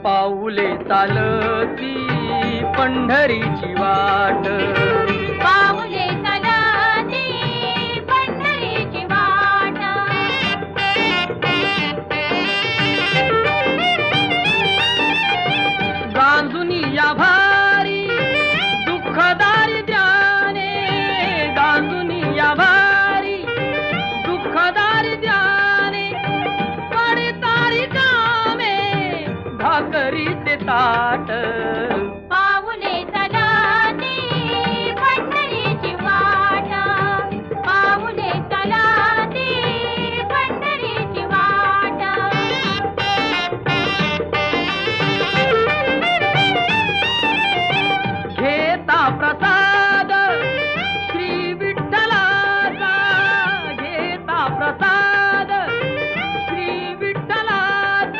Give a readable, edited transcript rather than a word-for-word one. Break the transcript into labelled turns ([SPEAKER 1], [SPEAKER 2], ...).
[SPEAKER 1] पाऊले चालती पंढरीची वाट,
[SPEAKER 2] पाऊले चालती पंढरीची वाट.
[SPEAKER 1] गांजुनी या भारी दुःख दारिद्र्याने, गांजुनी या भारी दुःख दारिद्र्याने, पडतारी कामे भाकरीचे ताट.